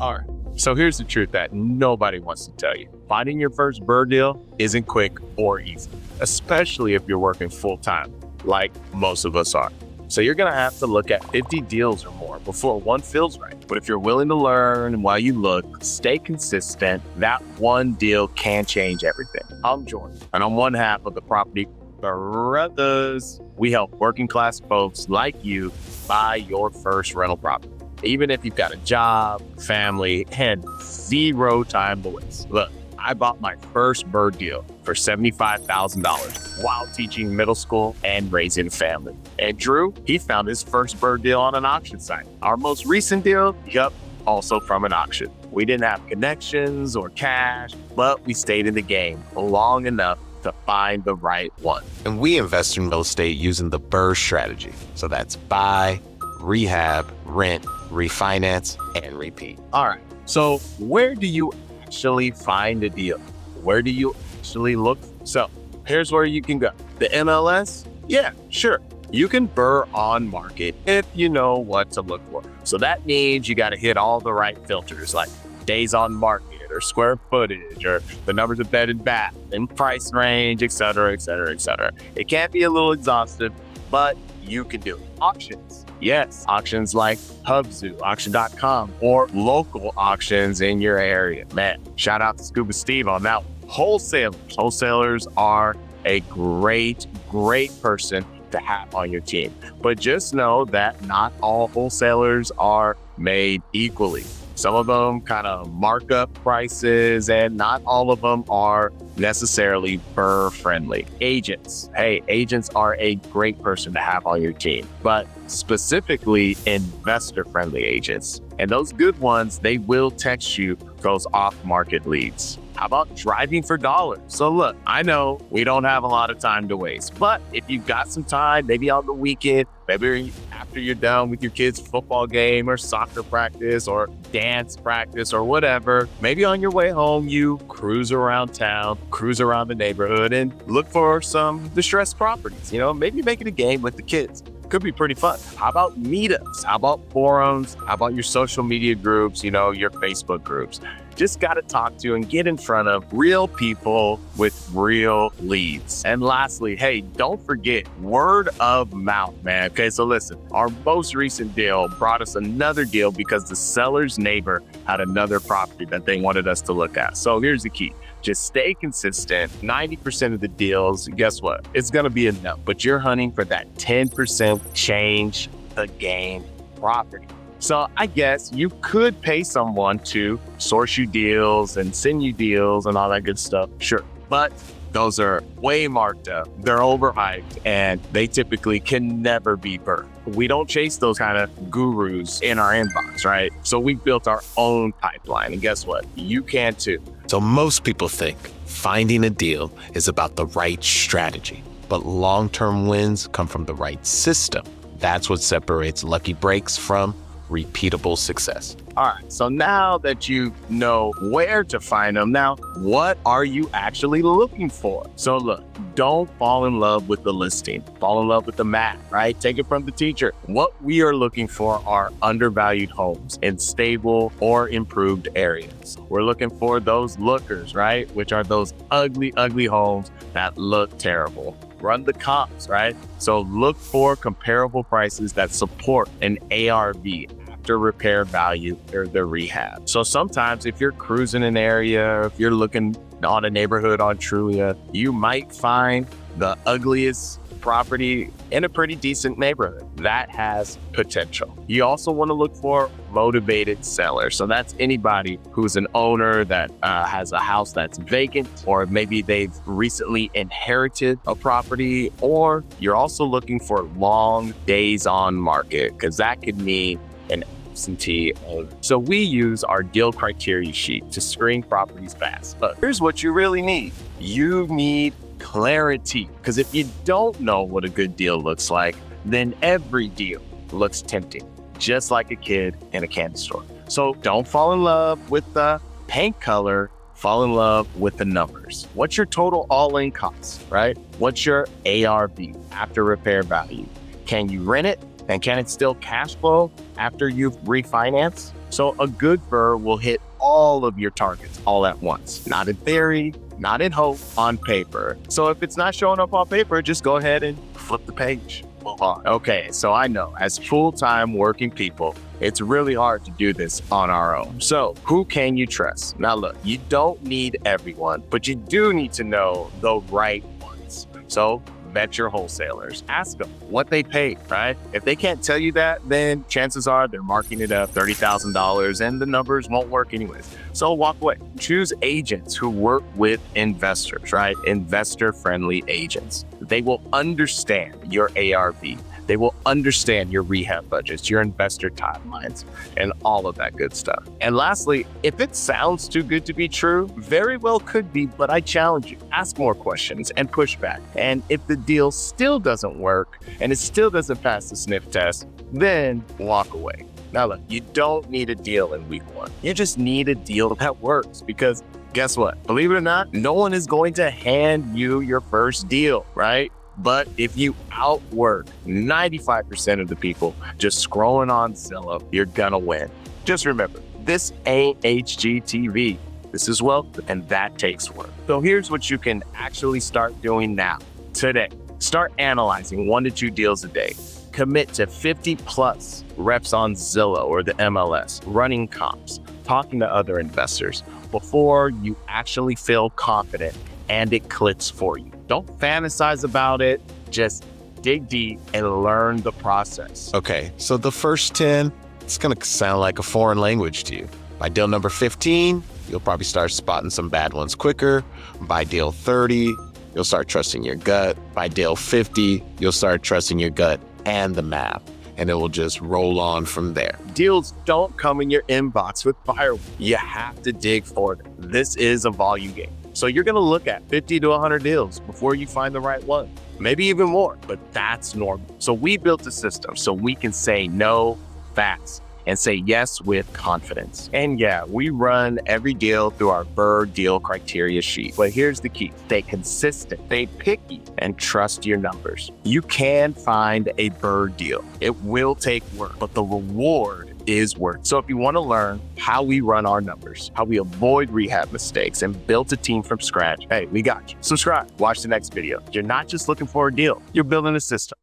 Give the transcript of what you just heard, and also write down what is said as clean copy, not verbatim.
All right. So here's the truth that nobody wants to tell you. Finding your first BRRRR deal isn't quick or easy, especially if you're working full time, like most of us are. So you're gonna have to look at 50 deals or more before one feels right. But if you're willing to learn while you look, stay consistent, that one deal can change everything. I'm Jordan, and I'm one half of the Property BRRRRs. We help working class folks like you buy your first rental property, even if you've got a job, family, and zero time to waste. Look, I bought my first BRRRR deal for $75,000 while teaching middle school and raising a family. And Drew, he found his first BRRRR deal on an auction site. Our most recent deal, also from an auction. We didn't have connections or cash, but we stayed in the game long enough to find the right one. And we invest in real estate using the BRRRR strategy. So that's buy, rehab, rent, refinance, and repeat. All right, so where do you actually find a deal? Where do you actually look? So here's where you can go. The MLS? Yeah, sure. You can BRRRR on market if you know what to look for. So that means you got to hit all the right filters like days on market or square footage or the numbers of bed and bath and price range, et cetera, et cetera, et cetera. It can be a little exhaustive, but you can do it. Auctions. Yes, auctions like Hubzoo, auction.com, or local auctions in your area. Man, shout out to Scuba Steve on that one. Wholesalers. Wholesalers are a great person to have on your team. But just know that not all wholesalers are made equally. Some of them kind of mark up prices, and not all of them are necessarily BRRRR friendly. Agents. Hey, agents are a great person to have on your team, but specifically investor friendly agents. And those good ones, they will text you those off-market leads. How about driving for dollars? So look, I know we don't have a lot of time to waste, but if you've got some time, maybe on the weekend, maybe after you're done with your kid's football game or soccer practice or dance practice or whatever, maybe on your way home, you cruise around town, cruise around the neighborhood and look for some distressed properties. Maybe make it a game with the kids. Could be pretty fun. How about meetups? How about forums? How about your social media groups, your Facebook groups? Just got to talk to and get in front of real people with real leads. And lastly, hey, don't forget word of mouth, man. Okay, so listen, our most recent deal brought us another deal because the seller's neighbor had another property that they wanted us to look at. So here's the key. Just stay consistent. 90% of the deals, guess what? It's going to be enough, but you're hunting for that 10% change the game property. So I guess you could pay someone to source you deals and send you deals and all that good stuff. Sure. But those are way marked up. They're overhyped and they typically can never be BRRRR. We don't chase those kind of gurus in our inbox, right? So we built our own pipeline, and guess what? You can too. So most people think finding a deal is about the right strategy, but long-term wins come from the right system. That's what separates lucky breaks from repeatable success. All right, so now that you know where to find them, now what are you actually looking for? So look, don't fall in love with the listing. Fall in love with the map, right? Take it from the teacher. What we are looking for are undervalued homes in stable or improved areas. We're looking for those lookers, right? Which are those ugly homes that look terrible. Run the comps, right? So look for comparable prices that support an ARV, after repair value, or the rehab. So sometimes if you're cruising an area, if you're looking on a neighborhood on Trulia, you might find the ugliest property in a pretty decent neighborhood that has potential. You also want to look for motivated sellers. So that's anybody who's an owner that has a house that's vacant, or maybe they've recently inherited a property, or you're also looking for long days on market, because that could mean an absentee owner. So we use our deal criteria sheet to screen properties fast. But here's what you really need. You need clarity, because if you don't know what a good deal looks like, then every deal looks tempting, just like a kid in a candy store. So don't fall in love with the paint color, fall in love with the numbers. What's your total all-in cost, right? What's your ARV, after repair value? Can you rent it? And can it still cash flow after you've refinanced? So a good BRRRR will hit all of your targets all at once, not in theory, not in hope, on paper. So if it's not showing up on paper, just go ahead and flip the page. Move on. Okay, so I know as full-time working people, it's really hard to do this on our own. So who can you trust? Now look, you don't need everyone, but you do need to know the right ones. So vet your wholesalers. Ask them what they paid, right? If they can't tell you that, then chances are they're marking it up $30,000 and the numbers won't work anyways. So walk away. Choose agents who work with investors, right? Investor-friendly agents. They will understand your ARV. They will understand your rehab budgets, your investor timelines, and all of that good stuff. And lastly, if it sounds too good to be true, very well could be, but I challenge you, ask more questions and push back. And if the deal still doesn't work and it still doesn't pass the sniff test, then walk away. Now look, you don't need a deal in week one. You just need a deal that works, because guess what? Believe it or not, no one is going to hand you your first deal, right? But if you outwork 95% of the people just scrolling on Zillow, you're gonna win. Just remember, this ain't HGTV. This is wealth, and that takes work. So here's what you can actually start doing now, today. Start analyzing 1 to 2 deals a day. Commit to 50 plus reps on Zillow or the MLS, running comps, talking to other investors before you actually feel confident and it clicks for you. Don't fantasize about it, just dig deep and learn the process. Okay, so the first 10, it's gonna sound like a foreign language to you. By deal number 15, you'll probably start spotting some bad ones quicker. By deal 30, you'll start trusting your gut. By deal 50, you'll start trusting your gut and the math, and it will just roll on from there. Deals don't come in your inbox with fireworks. You have to dig for them. This is a volume game. So you're gonna look at 50 to 100 deals before you find the right one, maybe even more, but that's normal. So we built a system so we can say no fast and say yes with confidence. And yeah, we run every deal through our BRRRR deal criteria sheet. But here's the key: stay consistent, stay picky, and trust your numbers. You can find a BRRRR deal. It will take work, but the reward is worth. So if you want to learn how we run our numbers, how we avoid rehab mistakes and build a team from scratch, hey, we got you. Subscribe, watch the next video. You're not just looking for a deal, you're building a system.